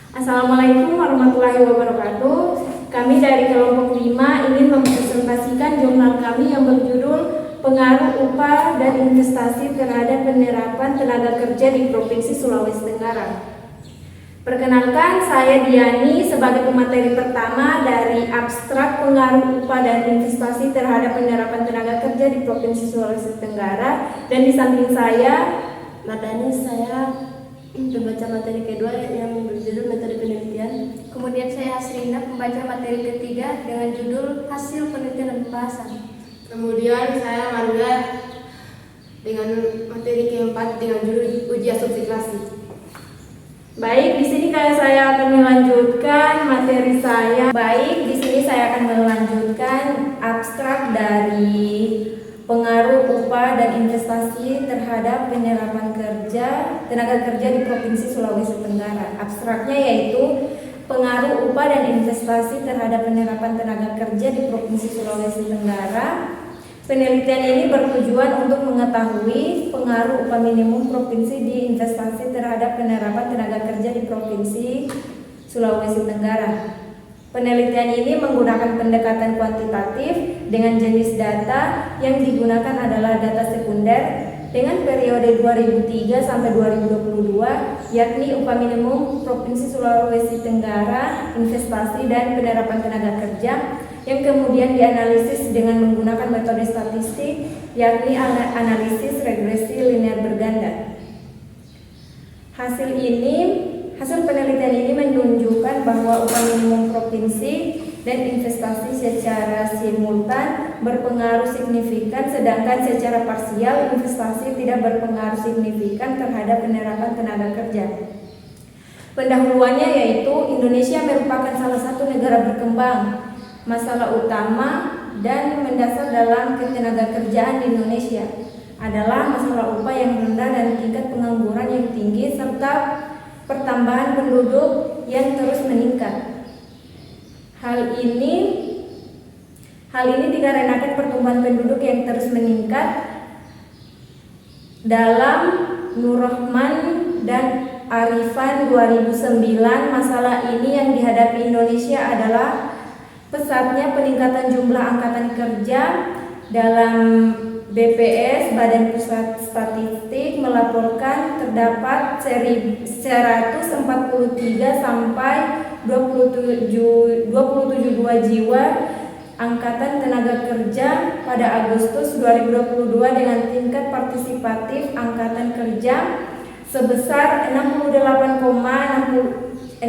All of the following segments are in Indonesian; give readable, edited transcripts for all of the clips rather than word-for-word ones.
Assalamualaikum warahmatullahi wabarakatuh. Kami dari kelompok 5 ingin mempresentasikan jurnal kami yang berjudul Pengaruh Upah dan Investasi Terhadap Penerapan Tenaga Kerja di Provinsi Sulawesi Tenggara. Perkenalkan, saya Diani sebagai pemateri pertama dari abstrak Pengaruh Upah dan Investasi Terhadap Penerapan Tenaga Kerja di Provinsi Sulawesi Tenggara, dan di samping saya Madani, saya pembaca materi kedua yang berjudul metode penelitian. Kemudian saya Hasrina, pembaca materi ketiga dengan judul hasil penelitian dan pembahasan. Kemudian saya Maria dengan materi keempat dengan judul uji asumsi klasik. Baik, di sini saya akan melanjutkan materi saya. Baik, di sini saya akan melanjutkan abstrak dari pengaruh upah dan investasi terhadap penerapan tenaga kerja di Provinsi Sulawesi Tenggara. Abstraknya yaitu pengaruh upah dan investasi terhadap penerapan tenaga kerja di Provinsi Sulawesi Tenggara. Penelitian ini bertujuan untuk mengetahui pengaruh upah minimum provinsi di investasi terhadap penerapan tenaga kerja di Provinsi Sulawesi Tenggara. Penelitian ini menggunakan pendekatan kuantitatif dengan jenis data yang digunakan adalah data sekunder dengan periode 2003 sampai 2022, yakni upah minimum Provinsi Sulawesi Tenggara, investasi dan penerapan tenaga kerja, yang kemudian dianalisis dengan menggunakan metode statistik, yakni analisis regresi linear berganda. Hasil penelitian ini menunjukkan bahwa upah minimum provinsi dan investasi secara simultan berpengaruh signifikan, sedangkan secara parsial investasi tidak berpengaruh signifikan terhadap penerapan tenaga kerja. Pendahuluannya yaitu Indonesia merupakan salah satu negara berkembang. Masalah utama dan mendasar dalam ketenagakerjaan di Indonesia adalah masalah upah yang rendah dan tingkat pengangguran yang tinggi serta pertambahan penduduk yang terus meningkat. Hal ini dikarenakan pertumbuhan penduduk yang terus meningkat. Dalam Nur Rahman dan Arifan 2009, masalah ini yang dihadapi Indonesia adalah pesatnya peningkatan jumlah angkatan kerja. Dalam BPS, Badan Pusat Statistik, melaporkan terdapat 143 sampai 27,2 jiwa angkatan tenaga kerja pada Agustus 2022 dengan tingkat partisipatif angkatan kerja sebesar 68,63%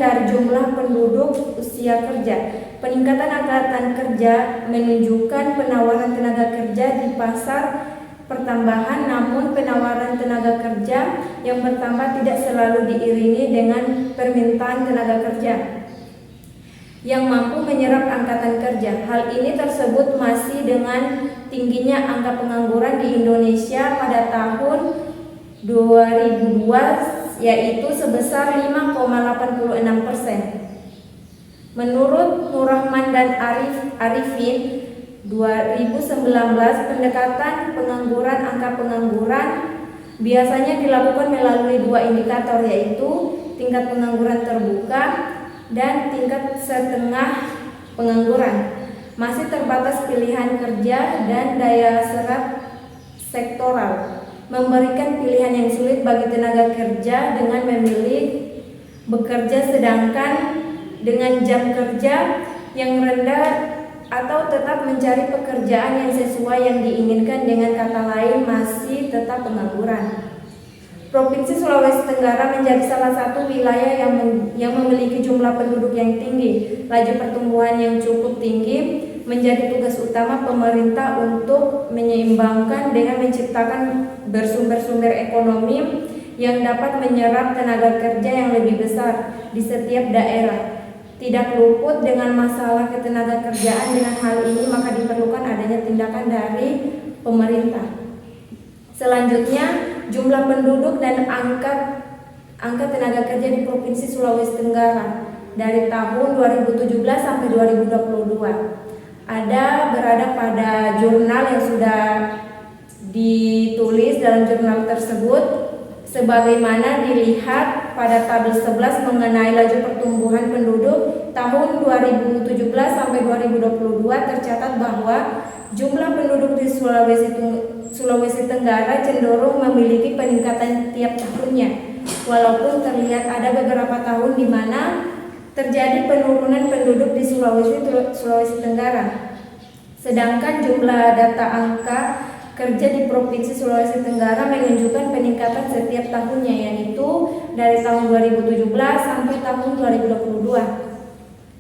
dari jumlah penduduk usia kerja. Peningkatan angkatan kerja menunjukkan penawaran tenaga kerja di pasar pertambahan, namun penawaran tenaga kerja yang bertambah tidak selalu diiringi dengan permintaan tenaga kerja yang mampu menyerap angkatan kerja. Hal ini tersebut masih dengan tingginya angka pengangguran di Indonesia pada tahun 2002 yaitu sebesar 5,86%. Menurut Nur Rahman dan Arifin 2019, pendekatan pengangguran angka pengangguran biasanya dilakukan melalui dua indikator, yaitu tingkat pengangguran terbuka dan tingkat setengah pengangguran. Masih terbatas pilihan kerja dan daya serap sektoral memberikan pilihan yang sulit bagi tenaga kerja dengan memilih bekerja sedangkan dengan jam kerja yang rendah atau tetap mencari pekerjaan yang sesuai yang diinginkan, dengan kata lain masih tetap pengangguran. Provinsi Sulawesi Tenggara menjadi salah satu wilayah yang memiliki jumlah penduduk yang tinggi. Laju pertumbuhan yang cukup tinggi menjadi tugas utama pemerintah untuk menyeimbangkan dengan menciptakan bersumber-sumber ekonomi yang dapat menyerap tenaga kerja yang lebih besar di setiap daerah. Tidak luput dengan masalah ketenaga kerjaan. Dengan hal ini maka diperlukan adanya tindakan dari pemerintah. Selanjutnya, jumlah penduduk dan angka tenaga kerja di Provinsi Sulawesi Tenggara dari tahun 2017 sampai 2022 berada pada jurnal yang sudah ditulis dalam jurnal tersebut sebagaimana dilihat pada tabel 11 mengenai laju pertumbuhan penduduk tahun 2017 sampai 2022 tercatat bahwa jumlah penduduk di Sulawesi Tenggara cenderung memiliki peningkatan tiap tahunnya. Walaupun terlihat ada beberapa tahun di mana terjadi penurunan penduduk di Sulawesi Tenggara. Sedangkan jumlah data angka kerja di Provinsi Sulawesi Tenggara menunjukkan peningkatan setiap tahunnya, yaitu dari tahun 2017 sampai tahun 2022.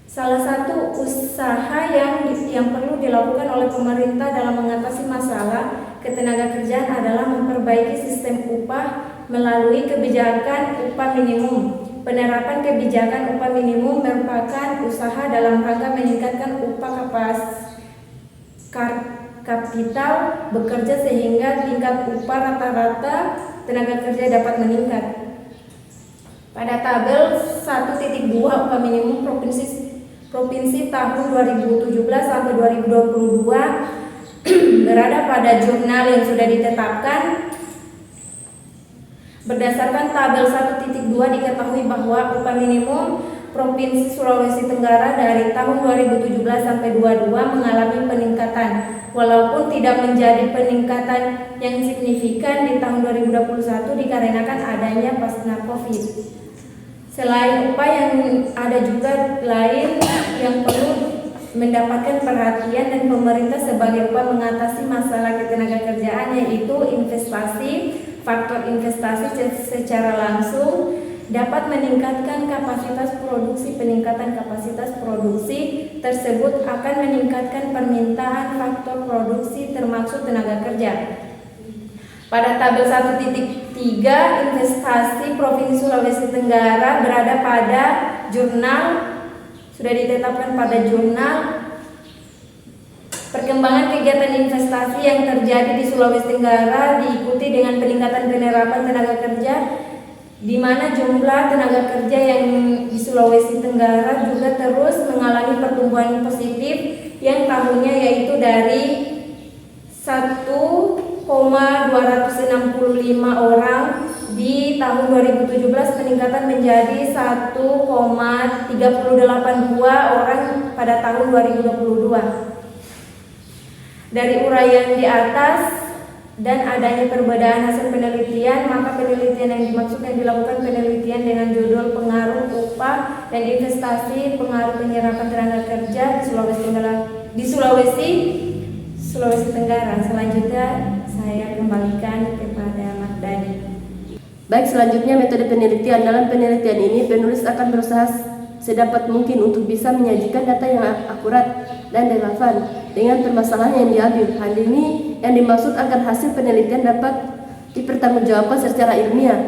Salah satu usaha yang perlu dilakukan oleh pemerintah dalam mengatasi masalah ketenagakerjaan adalah memperbaiki sistem upah melalui kebijakan upah minimum. Penerapan kebijakan upah minimum merupakan usaha dalam rangka meningkatkan upah kapital bekerja sehingga tingkat upah rata-rata tenaga kerja dapat meningkat. Pada tabel 1.2 upah minimum provinsi tahun 2017 sampai 2022 berada pada jurnal yang sudah ditetapkan. Berdasarkan tabel 1.2 diketahui bahwa upah minimum Provinsi Sulawesi Tenggara dari tahun 2017 sampai 2022 mengalami peningkatan, walaupun tidak menjadi peningkatan yang signifikan di tahun 2021 dikarenakan adanya pasca Covid. Selain upah yang ada juga lain yang perlu mendapatkan perhatian dan pemerintah sebagai upaya mengatasi masalah ketenagakerjaan, yaitu investasi. Faktor investasi secara langsung dapat meningkatkan kapasitas produksi. Peningkatan kapasitas produksi tersebut akan meningkatkan permintaan faktor produksi termasuk tenaga kerja. Pada tabel 1.3 investasi Provinsi Sulawesi Tenggara berada pada jurnal, sudah ditetapkan pada jurnal perkembangan kegiatan investasi yang terjadi di Sulawesi Tenggara diikuti dengan peningkatan penerapan tenaga kerja, di mana jumlah tenaga kerja yang di Sulawesi Tenggara juga terus mengalami pertumbuhan positif yang tahunnya yaitu dari 1,265 orang di tahun 2017 peningkatan menjadi 1,382 orang pada tahun 2022. Dari uraian di atas dan adanya perbedaan hasil penelitian, maka penelitian yang dimaksudkan dilakukan penelitian dengan judul pengaruh upah dan investasi pengaruh penyerapan tenaga kerja di Sulawesi Tenggara. Selanjutnya saya kembalikan kepada Mas Dani. Baik, selanjutnya metode penelitian. Dalam penelitian ini penulis akan berusaha sedapat mungkin untuk bisa menyajikan data yang akurat dan relevan dengan permasalahan yang diambil. Hal ini yang dimaksud agar hasil penelitian dapat dipertanggungjawabkan secara ilmiah.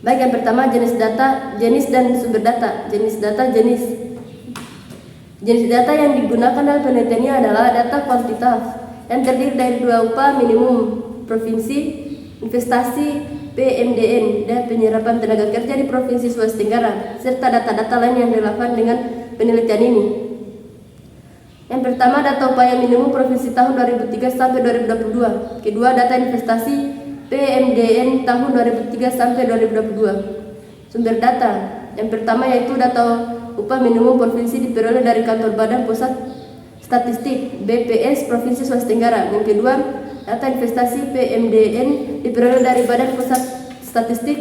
Baik, yang pertama jenis data, jenis dan sumber data. Jenis data, jenis data yang digunakan dalam penelitian ini adalah data kuantitatif yang terdiri dari dua upah minimum provinsi, investasi PMDN dan penyerapan tenaga kerja di Provinsi Sulawesi Tenggara, serta data-data lain yang relevan dengan penelitian ini. Yang pertama, data upah minimum provinsi tahun 2003 sampai 2022. Kedua, data investasi PMDN tahun 2003 sampai 2022. Sumber data yang pertama yaitu data upah minimum provinsi diperoleh dari Kantor Badan Pusat Statistik BPS Provinsi Sulawesi Tenggara. Yang kedua, data investasi PMDN diperoleh dari Badan Pusat Statistik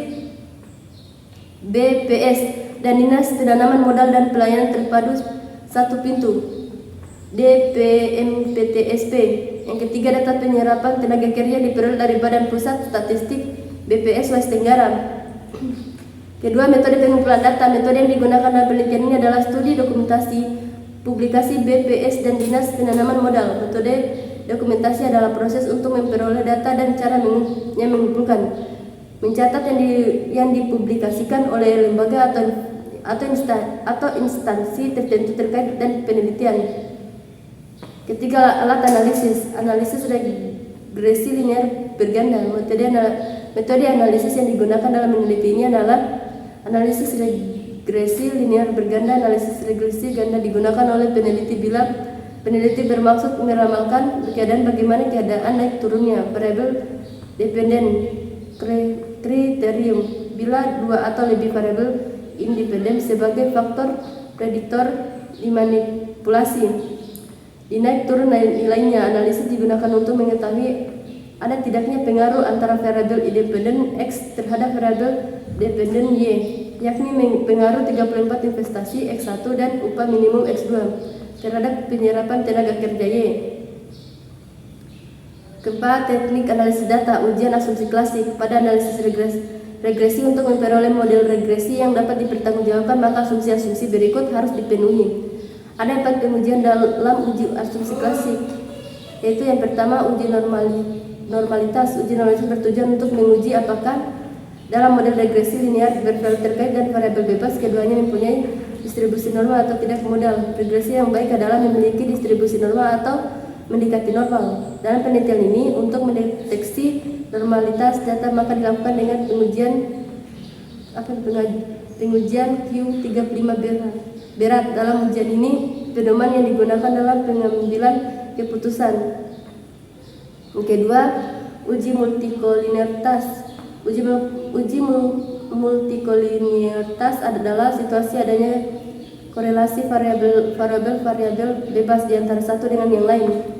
BPS dan Dinas Penanaman Modal dan Pelayanan Terpadu Satu Pintu DPMPTSP. Yang ketiga, data penyerapan tenaga kerja diperoleh dari Badan Pusat Statistik BPS Sulawesi Tenggara. Kedua, metode pengumpulan data. Metode yang digunakan dalam penelitian ini adalah studi dokumentasi, publikasi BPS dan Dinas Penanaman Modal. Metode dokumentasi adalah proses untuk memperoleh data dan cara yang mengumpulkan, mencatat yang dipublikasikan oleh lembaga atau instansi tertentu terkait dan penelitian. Ketiga, alat analisis regresi linear berganda. Metode analisis yang digunakan dalam penelitian ini adalah analisis regresi linear berganda. Analisis regresi ganda digunakan oleh peneliti bila peneliti bermaksud meramalkan keadaan bagaimana keadaan naik turunnya variabel dependen kriterium bila dua atau lebih variabel independen sebagai faktor prediktor dimanipulasi. Dinaik turun nilainya, analisis digunakan untuk mengetahui ada tidaknya pengaruh antara variabel independen X terhadap variabel dependen Y, yakni pengaruh 34 investasi X1 dan upah minimum X2 terhadap penyerapan tenaga kerja Y. Keempat, teknik analisis data, ujian asumsi klasik. Pada analisis regresi untuk memperoleh model regresi yang dapat dipertanggungjawabkan, maka asumsi-asumsi berikut harus dipenuhi. Ada 4 pengujian dalam uji asumsi klasik, yaitu yang pertama uji normalitas. Uji normalitas bertujuan untuk menguji apakah dalam model regresi linear bervariabel terkait dan variabel bebas keduanya mempunyai distribusi normal atau tidak. Modal regresi yang baik adalah memiliki distribusi normal atau mendekati normal. Dalam penelitian ini, untuk mendeteksi normalitas data maka dilakukan dengan pengujian Q35 berat. Dalam ujian ini, pedoman yang digunakan dalam pengambilan keputusan. Yang kedua, uji multikolinearitas. Uji multikolinearitas adalah situasi adanya korelasi variabel bebas di antara satu dengan yang lain.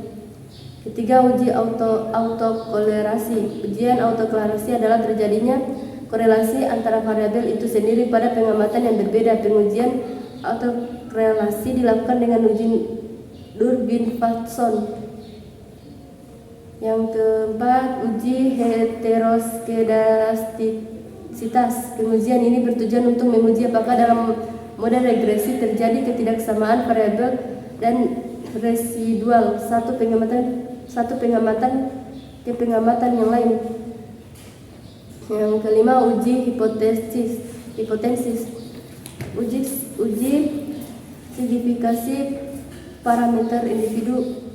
Ketiga, uji autokorelasi. Ujian autokorelasi adalah terjadinya korelasi antara variabel itu sendiri pada pengamatan yang berbeda. Pengujian autokorelasi dilakukan dengan uji Durbin-Watson. Yang keempat, uji heteroskedastisitas. Pengujian ini bertujuan untuk menguji apakah dalam model regresi terjadi ketidaksamaan variabel dan residual satu pengamatan ke pengamatan yang lain. Yang kelima, uji hipotesis. Uji signifikasi parameter individu.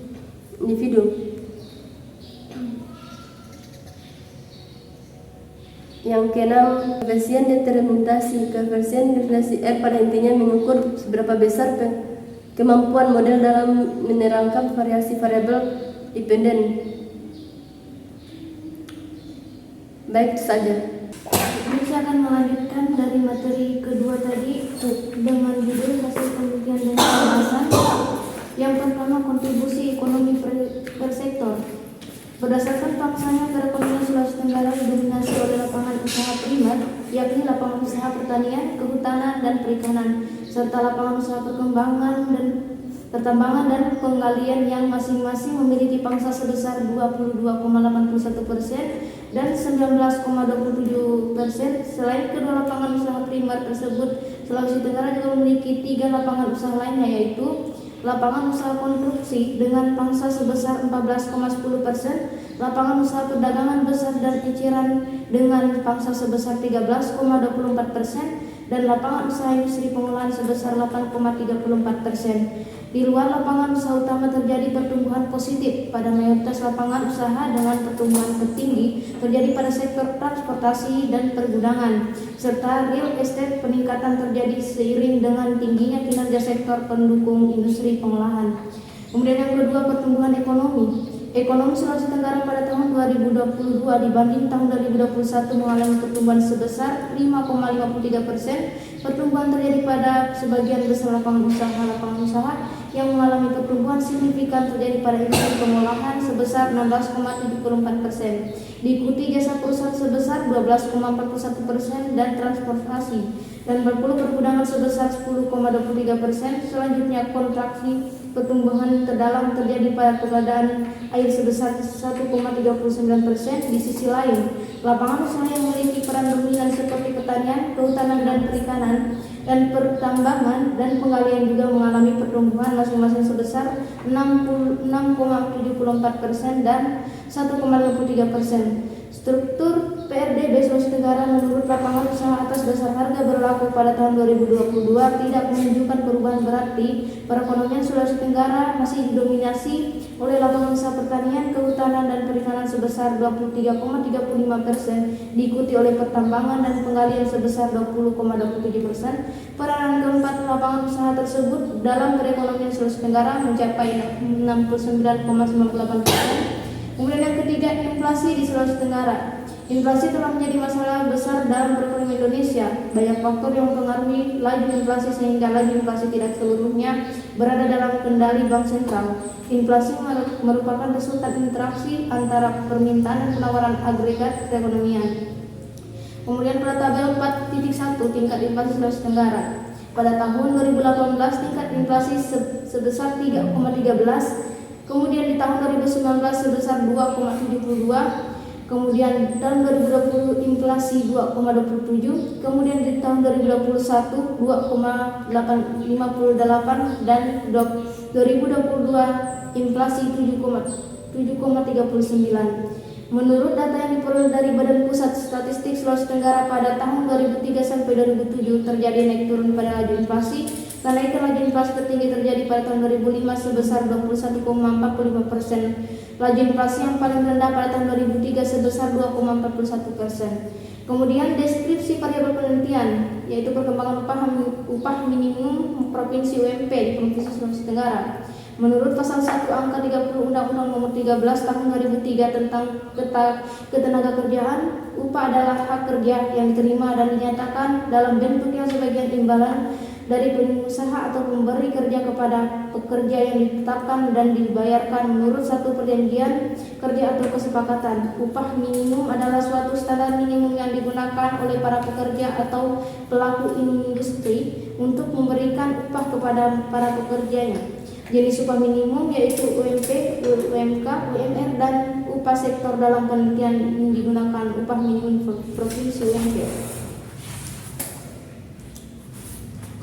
Yang keenam, koefisien determinasi. Koefisien determinasi R pada intinya mengukur seberapa besar kemampuan model dalam menerangkan variasi variabel dependen. Baik, itu saja. Saya akan melanjutkan dari materi kedua tadi dengan judul hasil penelitian dan pembahasan. Yang pertama, kontribusi ekonomi per sektor. Berdasarkan faktanya, perekonomian Sulawesi Tenggara didominasi oleh lapangan usaha primer, yakni lapangan usaha pertanian, kehutanan, dan perikanan, serta lapangan usaha pertambangan dan penggalian yang masing-masing memiliki pangsa sebesar 22,81% dan 19,27%. Selain kedua lapangan usaha primer tersebut, Sulawesi Tenggara juga memiliki 3 lapangan usaha lainnya, yaitu lapangan usaha konstruksi dengan pangsa sebesar 14,10%, lapangan usaha perdagangan besar dan eceran dengan pangsa sebesar 13,24%, dan lapangan usaha industri pengolahan sebesar 8,34%. Di luar lapangan usaha utama terjadi pertumbuhan positif pada mayoritas lapangan usaha dengan pertumbuhan tertinggi terjadi pada sektor transportasi dan pergudangan, serta real estate. Peningkatan terjadi seiring dengan tingginya kinerja sektor pendukung industri pengolahan. Kemudian yang kedua, pertumbuhan ekonomi. Ekonomi Sulawesi Tenggara pada tahun 2022 dibanding tahun 2021 mengalami pertumbuhan sebesar 5,53%. Pertumbuhan terjadi pada sebagian besar lapangan usaha yang mengalami pertumbuhan signifikan terjadi pada industri pengolahan sebesar 16,74%. Diikuti jasa perusahaan sebesar 12,41% dan transportasi dan berpuluh pergudangan sebesar 10,23%. Selanjutnya, kontraksi pertumbuhan terdalam terjadi pada pengadaan air sebesar 1,39%. Di sisi lain, lapangan usaha yang memiliki peran dominan seperti pertanian, kehutanan dan perikanan, dan pertambangan dan penggalian juga mengalami pertumbuhan masing-masing sebesar 6,74% dan 1,53%. Struktur PRDB Sulawesi Tenggara menurut lapangan usaha atas dasar harga berlaku pada tahun 2022 tidak menunjukkan perubahan berarti. Perekonomian Sulawesi Tenggara masih didominasi oleh lapangan usaha pertanian, kehutanan dan perikanan sebesar 23,35%, diikuti oleh pertambangan dan penggalian sebesar 20,27%. Peranan keempat lapangan usaha tersebut dalam perekonomian Sulawesi Tenggara mencapai 69,98%. Kemudian yang ketiga, inflasi di Sulawesi Tenggara. Inflasi telah menjadi masalah besar dalam perekonomian Indonesia. Banyak faktor yang mempengaruhi laju inflasi sehingga laju inflasi tidak seluruhnya berada dalam kendali bank sentral. Inflasi merupakan resultan interaksi antara permintaan dan penawaran agregat perekonomian. Kemudian pada tabel 4.1 tingkat inflasi Sulawesi Tenggara. Pada tahun 2018 tingkat inflasi sebesar 3,13, kemudian di tahun 2019 sebesar 2,72, kemudian tahun 2020 inflasi 2,27, kemudian di tahun 2021 2,58 dan 2022 inflasi 7,39. Menurut data yang diperoleh dari Badan Pusat Statistik Sulawesi Tenggara pada tahun 2003 sampai 2007 terjadi naik turun pada laju inflasi. Kenaikan laju inflasi tertinggi terjadi pada tahun 2005 sebesar 21,45%. Laju inflasi yang paling rendah pada tahun 2003 sebesar 2,41%. Kemudian deskripsi variabel penelitian, yaitu perkembangan upah minimum provinsi UMP di Provinsi Sulawesi Tenggara. Menurut pasal 1 angka 30 Undang-Undang Nomor 13 Tahun 2003 tentang ketenagakerjaan, upah adalah hak kerja yang diterima dan dinyatakan dalam bentuk yang sebagian imbalan dari pengusaha atau pemberi kerja kepada pekerja yang ditetapkan dan dibayarkan menurut satu perjanjian kerja atau kesepakatan. Upah minimum adalah suatu standar minimum yang digunakan oleh para pekerja atau pelaku industri untuk memberikan upah kepada para pekerjanya. Jenis upah minimum yaitu UMP, UMK, UMR, dan upah sektor dalam penelitian yang digunakan upah minimum provinsi UMP.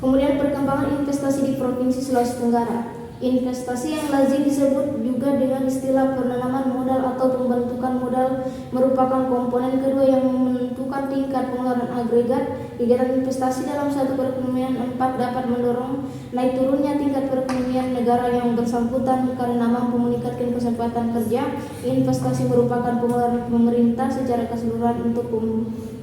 Kemudian perkembangan investasi di Provinsi Sulawesi Tenggara. Investasi yang lazim disebut juga dengan istilah penanaman modal atau pembentukan modal merupakan komponen kedua yang menentukan tingkat pengeluaran agregat. Kegiatan investasi dalam satu perekonomian 4 dapat mendorong naik turunnya tingkat perekonomian negara yang bersangkutan karena mampu meningkatkan kesempatan kerja. Investasi merupakan pengeluaran pemerintah secara keseluruhan untuk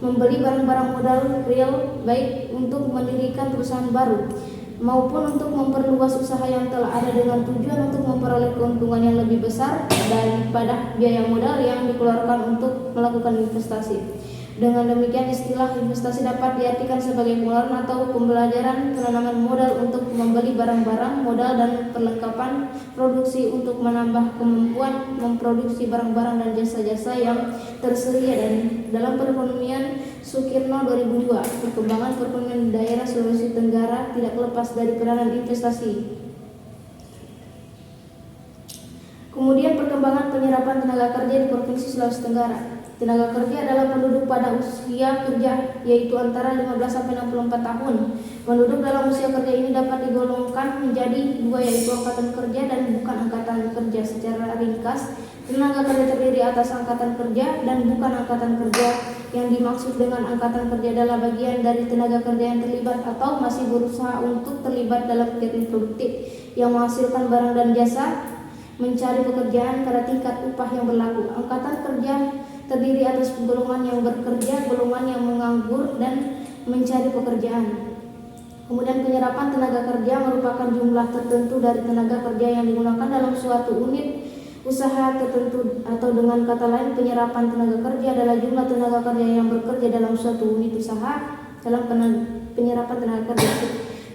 membeli barang-barang modal real, baik untuk mendirikan perusahaan baru maupun untuk memperluas usaha yang telah ada dengan tujuan untuk memperoleh keuntungan yang lebih besar daripada biaya modal yang dikeluarkan untuk melakukan investasi. Dengan demikian istilah investasi dapat diartikan sebagai pengeluaran atau pembelajaran penanaman modal untuk membeli barang-barang, modal dan perlengkapan produksi untuk menambah kemampuan memproduksi barang-barang dan jasa-jasa yang tersedia. Dan dalam perekonomian Sukirno 2002, perkembangan perekonomian daerah Sulawesi Tenggara tidak lepas dari peranan investasi. Kemudian perkembangan penyerapan tenaga kerja di Provinsi Sulawesi Tenggara. Tenaga kerja adalah penduduk pada usia kerja, yaitu antara 15 sampai 64 tahun. Penduduk dalam usia kerja ini dapat digolongkan menjadi dua, yaitu angkatan kerja dan bukan angkatan kerja. Secara ringkas, tenaga kerja terdiri atas angkatan kerja dan bukan angkatan kerja. Yang dimaksud dengan angkatan kerja adalah bagian dari tenaga kerja yang terlibat atau masih berusaha untuk terlibat dalam kegiatan produktif yang menghasilkan barang dan jasa, mencari pekerjaan pada tingkat upah yang berlaku. Angkatan kerja terdiri atas golongan yang bekerja, golongan yang menganggur, dan mencari pekerjaan. Kemudian penyerapan tenaga kerja merupakan jumlah tertentu dari tenaga kerja yang digunakan dalam suatu unit usaha tertentu, atau dengan kata lain penyerapan tenaga kerja adalah jumlah tenaga kerja yang bekerja dalam suatu unit usaha dalam penyerapan tenaga kerja.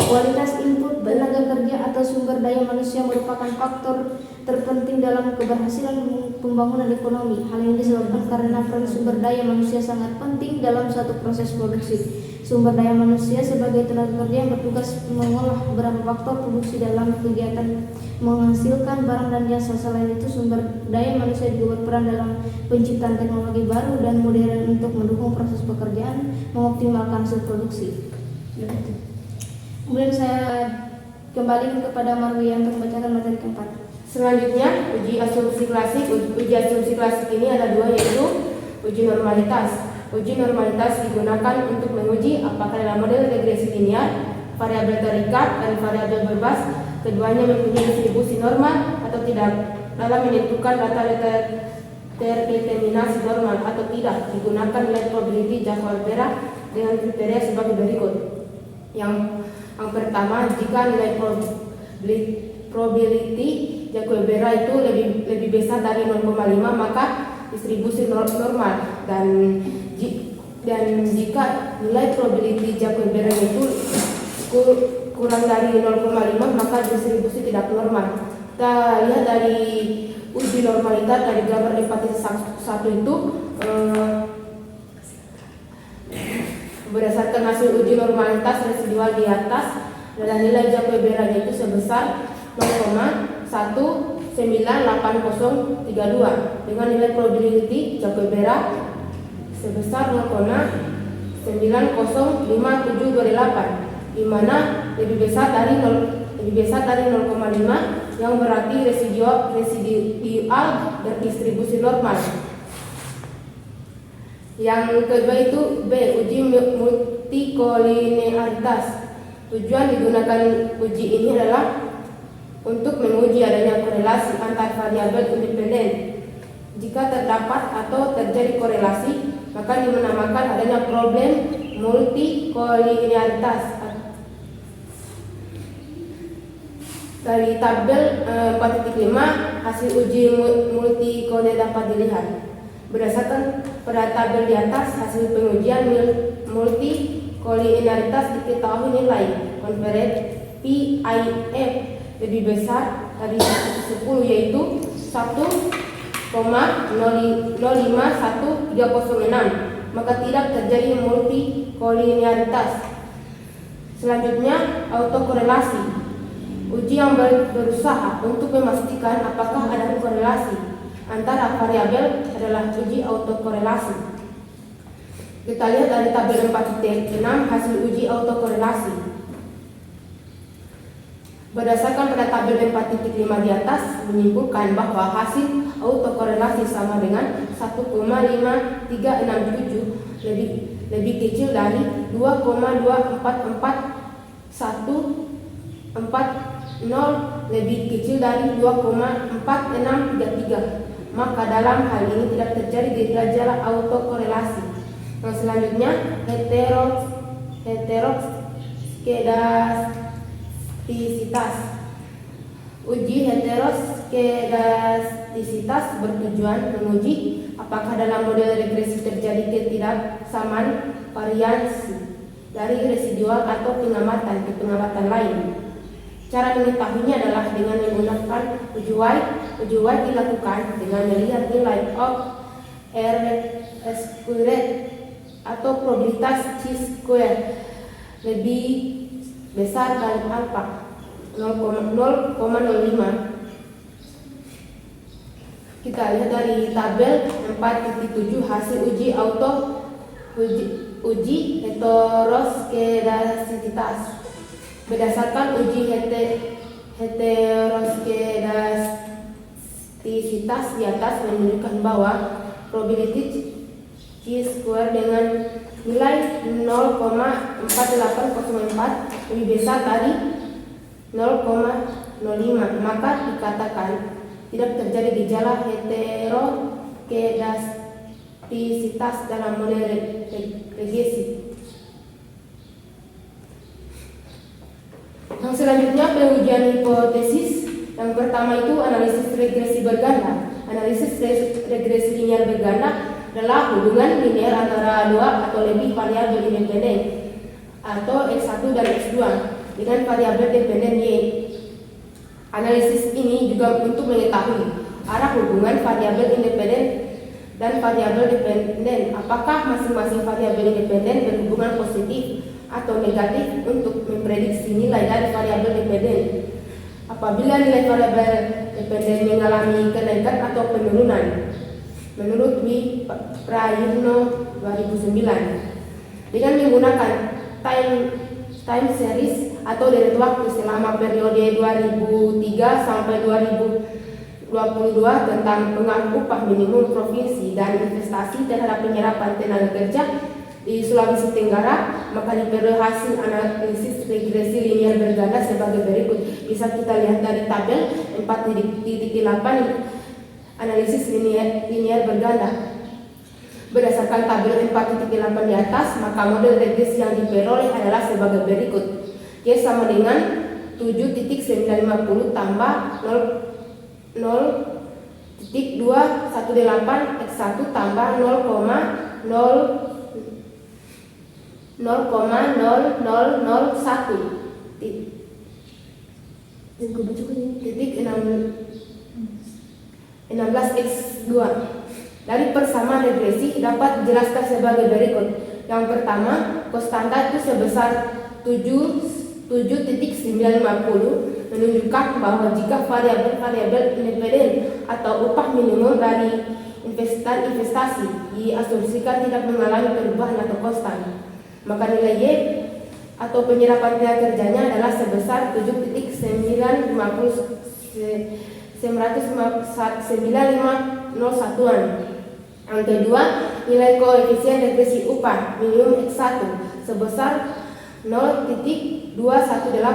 Kualitas input tenaga kerja atau sumber daya manusia merupakan faktor terpenting dalam keberhasilan pembangunan ekonomi. Hal ini disebabkan karena peran sumber daya manusia sangat penting dalam suatu proses produksi. Sumber daya manusia sebagai tenaga kerja yang bertugas mengolah beberapa faktor produksi dalam kegiatan menghasilkan barang dan jasa. Selain itu, sumber daya manusia juga berperan dalam penciptaan teknologi baru dan modern untuk mendukung proses pekerjaan, mengoptimalkan hasil produksi. Kemudian saya kembali kepada Marwi untuk membacakan materi keempat. Selanjutnya, uji asumsi klasik. Uji asumsi klasik ini ada dua, yaitu uji normalitas. Uji normalitas digunakan untuk menguji apakah dalam model regresi linear, variabel terikat dan variabel bebas keduanya mempunyai distribusi normal atau tidak. Dalam menentukan data terdeterminasi normal atau tidak, digunakan nilai probability Jacques-Albera dengan kriteria sebagai berikut. Yang pertama, jika nilai probability Jacques-Albera itu lebih besar dari 0,5, maka distribusi normal dan jika nilai probability Jacobian itu kurang dari 0,5 maka distribusi tidak normal. Kita lihat dari uji normalitas dari gambar hepatitis 1 itu berdasarkan hasil uji normalitas residual di atas adalah nilai Jacobian itu sebesar 0,1980032 dengan nilai probability Jacobian sebesar 0,905728 di mana lebih besar dari 0,5 yang berarti residual berdistribusi normal. Yang kedua itu B, uji multikolinearitas. Tujuan digunakan uji ini adalah untuk menguji adanya korelasi antar variabel independen. Jika terdapat atau terjadi korelasi, maka dinamakan adanya problem multikolinearitas. Dari tabel 4.5 hasil uji multikolinear dapat dilihat. Berdasarkan pada tabel di atas, hasil pengujian multikolinearitas diketahui nilai konvergen PIF lebih besar dari 10 yaitu 1,051306, maka tidak terjadi multikolinearitas. Selanjutnya autokorelasi. Uji yang berusaha untuk memastikan apakah ada korelasi antara variabel adalah uji autokorelasi. Kita lihat dari tabel 4.6 hasil uji autokorelasi. Berdasarkan pada tabel 4.5 di atas menyimpulkan bahwa hasil autokorelasi sama dengan 1,5367 lebih kecil dari 2,244140 lebih kecil dari 2,4633, maka dalam hal ini tidak terjadi gejala autokorelasi. Yang selanjutnya heteroskedastisitas. Uji heteroskedastisitas bertujuan menguji apakah dalam model regresi terjadi ketidaksamaan variansi dari residual atau pengamatan ke pengamatan lain. Cara mengetahuinya adalah dengan menggunakan uji White. Uji White dilakukan dengan melihat nilai of R squared atau probabilitas chi-square lebih besar dari alpha 0,05. Kita lihat dari tabel 4.7 hasil uji heteroskedastisitas. Berdasarkan uji heteroskedastisitas di atas menunjukkan bahwa probability chi-square dengan nilai 0,4804 lebih besar dari 0,05, maka dikatakan tidak terjadi gejala heteroskedastisitas dalam model regresi. Yang selanjutnya pengujian hipotesis. Yang pertama itu analisis regresi berganda. Analisis regresi linear berganda adalah hubungan linear antara dua atau lebih variabel independen atau X1 dan X2 dengan variabel dependen Y. Analisis ini juga untuk mengetahui arah hubungan variabel independen dan variabel dependen. Apakah masing-masing variabel independen berhubungan positif atau negatif untuk memprediksi nilai dari variabel dependen. Apabila nilai variabel dependen mengalami kenaikan atau penurunan, menurut W. Prayitno 2009, dengan menggunakan time series atau deret waktu selama periode 2003 sampai 2022 tentang pengaruh upah minimum provinsi dan investasi terhadap penyerapan tenaga kerja di Sulawesi Tenggara, maka diperoleh hasil analisis regresi linear berganda sebagai berikut. Bisa kita lihat dari tabel 4.8 analisis linear berganda. Berdasarkan tabel 4.8 di atas, maka model regresi yang diperoleh adalah sebagai berikut. Y sama dengan 7.950 tambah 0,0 X1 tambah 0,0001 titik 16x2. Dari persamaan regresi dapat dijelaskan sebagai berikut. Yang pertama, konstanta itu sebesar 7,950 menunjukkan bahwa jika variabel independen atau upah minimum dari investasi diasumsikan tidak mengalami perubahan atau konstan, maka nilai Y atau penyerapan tenaga kerjanya adalah sebesar 7,950 Yang kedua, nilai koefisien regresi upah minimum X1 sebesar 0,218.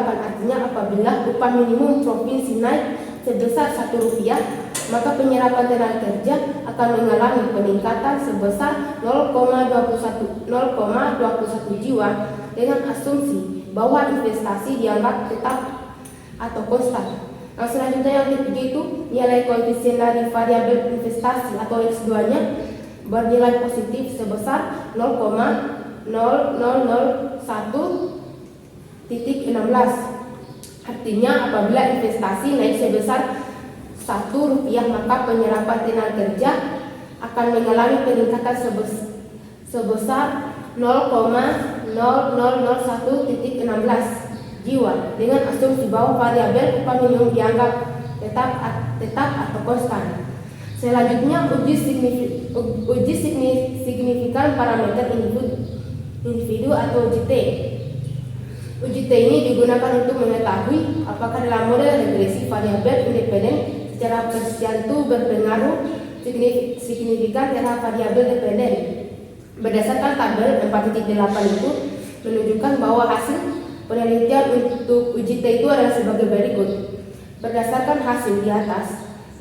Artinya apabila upah minimum provinsi naik sebesar Rp1, maka penyerapan tenaga kerja akan mengalami peningkatan sebesar 0,21 jiwa dengan asumsi bahwa investasi dianggap tetap atau konstan. Yang selanjutnya yang ketiga itu nilai koefisien dari variabel investasi atau X2-nya bernilai positif sebesar 0,0001.16. Artinya apabila investasi naik sebesar Rp1, maka penyerapan tenaga kerja akan mengalami peningkatan sebesar 0,0001.16 jiwa dengan asumsi bahwa variabel upah minimum dianggap tetap atau konstan. Selanjutnya uji signifikan parameter individu atau UJT. UJT ini digunakan untuk mengetahui apakah dalam model regresi variabel independen secara parsial itu berpengaruh signifikan terhadap variabel dependen. Berdasarkan tabel 4.8 itu menunjukkan bahwa hasil penelitian untuk UJT itu adalah sebagai berikut. Berdasarkan hasil di atas,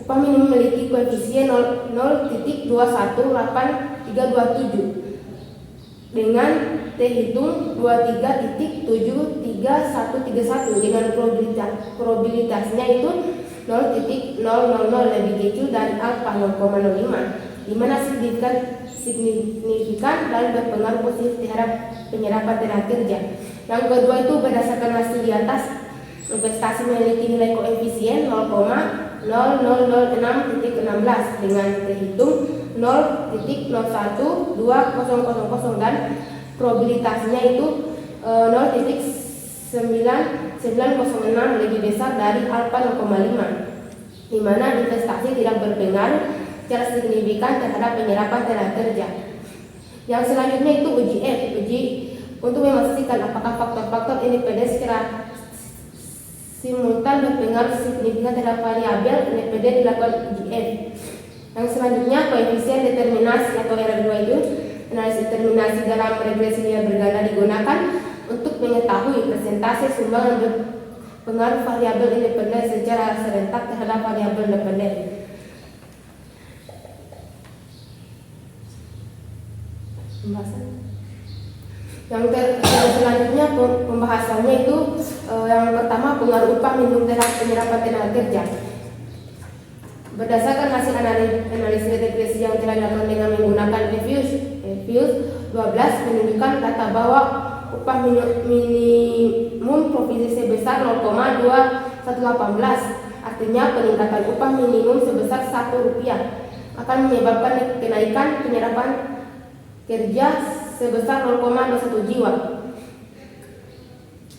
upah minimum memiliki koefisien 0,08327 dengan T hitung 23.73131 dengan probabilitasnya itu 0,000 lebih kecil dari alfa 0,05, di mana signifikan dan berpengaruh positif terhadap penyerapan tenaga kerja. Yang kedua itu berdasarkan hasil di atas, investasi memiliki nilai koefisien 0,0006.16 dengan terhitung 0,01200 dan probabilitasnya itu 0,906 lebih besar dari alfa 0,5, di mana investasi tidak berpengaruh secara signifikan terhadap penyerapan tenaga kerja. Yang selanjutnya itu uji F, uji untuk memastikan apakah faktor-faktor independen secara simultan berpengaruh signifikan terhadap variabel independen dilakukan uji F. Yang selanjutnya koefisien determinasi atau R2 itu analisis determinasi dalam regresi linear berganda digunakan untuk mengetahui persentase sumbangan berpengaruh variabel independen secara serentak terhadap variabel dependen. Yang selanjutnya pembahasannya itu yang pertama pengaruh upah minimum terhadap penyerapan tenaga kerja. Berdasarkan hasil analisis regresi yang telah dilakukan dengan menggunakan Refuse 12 menunjukkan data bahwa upah minimum provinsi sebesar 0,2118. Artinya peningkatan upah minimum sebesar Rp1 akan menyebabkan kenaikan penyerapan kerja sebesar 0,21 jiwa.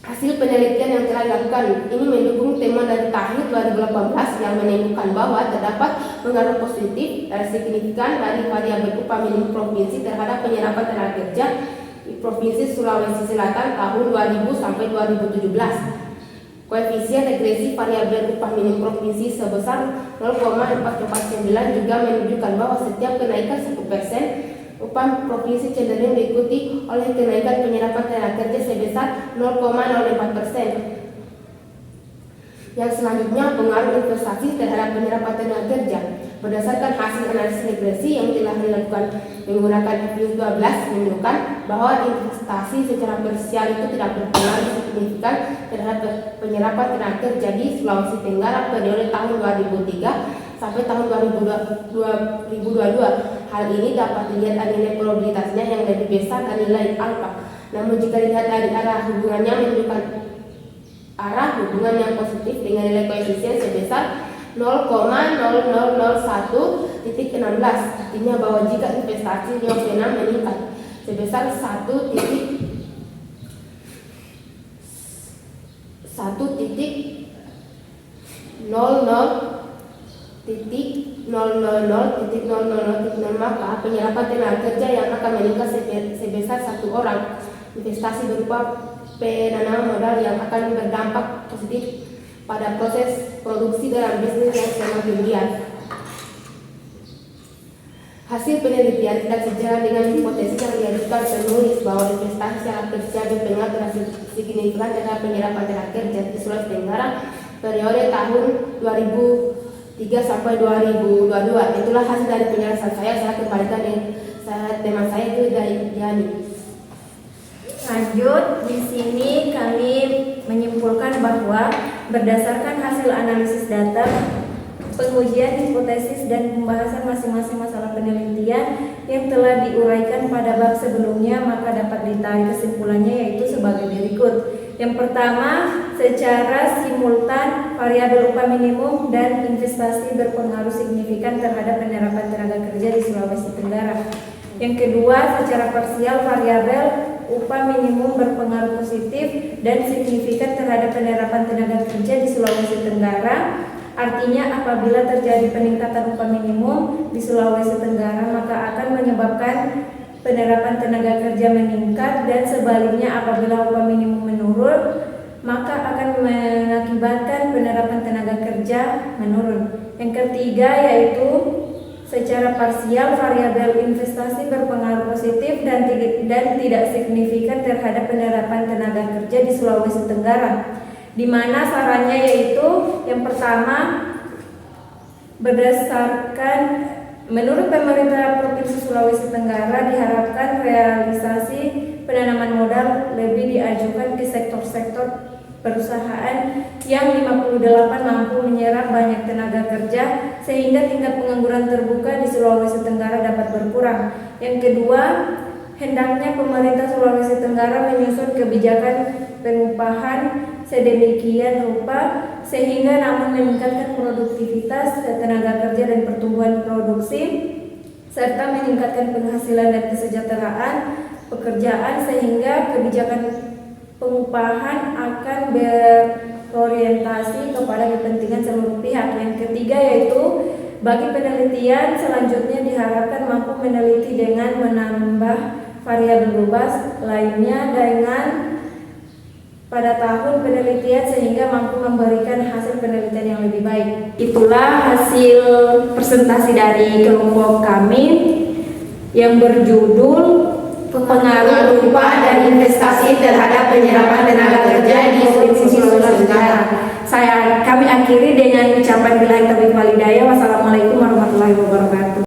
Hasil penelitian yang telah dilakukan ini mendukung temuan dari tahun 2018 yang menemukan bahwa terdapat pengaruh positif dan signifikan dari variabel upah minimum provinsi terhadap penyerapan tenaga kerja di Provinsi Sulawesi Selatan tahun 2000 sampai 2017. Koefisien regresi variabel upah minimum provinsi sebesar 0,449 juga menunjukkan bahwa setiap kenaikan 1%, upah provinsi cenderung diikuti oleh kenaikan penyerapan tenaga kerja sebesar 0,04%. Yang selanjutnya pengaruh investasi terhadap penyerapan tenaga kerja. Berdasarkan hasil analisis regresi yang telah dilakukan menggunakan Refuse 12 menunjukkan bahwa investasi secara parsial itu tidak berpengaruh signifikan terhadap penyerapan tenaga kerja di Sulawesi Tenggara periode tahun 2003 sampai tahun 2022. Hal ini dapat dilihat dari nilai probabilitasnya yang lebih besar dari nilai alfa. Namun jika dilihat dari arah hubungannya menunjukkan arah hubungan yang positif dengan nilai koefisien sebesar 0,0001.16, artinya bahwa jika investasi Neovena meningkat sebesar 1,00000000, maka penyerapan tenaga kerja yang akan meningkat sebesar 1 orang. Investasi berupa penanaman modal yang akan berdampak positif pada proses produksi dalam bisnis yang semakin liar. Hasil penelitian tidak sejalan dengan hipotesis yang diajukan penulis bahwa investasi secara kerja berpengaruh signifikan terhadap penyerapan tenaga kerja di Sulawesi Tenggara periode tahun 2003 sampai 2022. Itulah hasil dari penjelasan saya kembalikan dengan teman saya itu dari Yani. Lanjut, di sini kami menyimpulkan bahwa berdasarkan hasil analisis data, pengujian hipotesis dan pembahasan masing-masing masalah penelitian yang telah diuraikan pada bab sebelumnya, maka dapat ditarik kesimpulannya yaitu sebagai berikut. Yang pertama, secara simultan variabel upah minimum dan investasi berpengaruh signifikan terhadap penyerapan tenaga kerja di Sulawesi Tenggara. Yang kedua, secara parsial variabel upah minimum berpengaruh positif dan signifikan terhadap penyerapan tenaga kerja di Sulawesi Tenggara. Artinya apabila terjadi peningkatan upah minimum di Sulawesi Tenggara, maka akan menyebabkan penerapan tenaga kerja meningkat, dan sebaliknya apabila upah minimum menurun, maka akan mengakibatkan penerapan tenaga kerja menurun. Yang ketiga yaitu secara parsial variabel investasi berpengaruh positif dan tidak signifikan terhadap penerapan tenaga kerja di Sulawesi Tenggara, di mana sarannya yaitu yang pertama, berdasarkan menurut pemerintah Provinsi Sulawesi Tenggara diharapkan realisasi penanaman modal lebih diajukan ke sektor-sektor perusahaan yang 58 mampu menyerap banyak tenaga kerja sehingga tingkat pengangguran terbuka di Sulawesi Tenggara dapat berkurang. Yang kedua, hendaknya pemerintah Sulawesi Tenggara menyusun kebijakan pengupahan sedemikian rupa sehingga namun meningkatkan produktivitas tenaga kerja dan pertumbuhan produksi serta meningkatkan penghasilan dan kesejahteraan pekerjaan, sehingga kebijakan pengupahan akan berorientasi kepada kepentingan seluruh pihak. Yang ketiga yaitu bagi penelitian selanjutnya diharapkan mampu meneliti dengan menambah variabel bebas lainnya dengan pada tahun penelitian sehingga mampu memberikan hasil penelitian yang lebih baik. Itulah hasil presentasi dari kelompok kami yang berjudul pengaruh upah dan investasi terhadap penyerapan tenaga kerja di Provinsi Sulawesi Tenggara. Kami akhiri dengan ucapan billahi taufiq wal hidayah. Wassalamualaikum warahmatullahi wabarakatuh.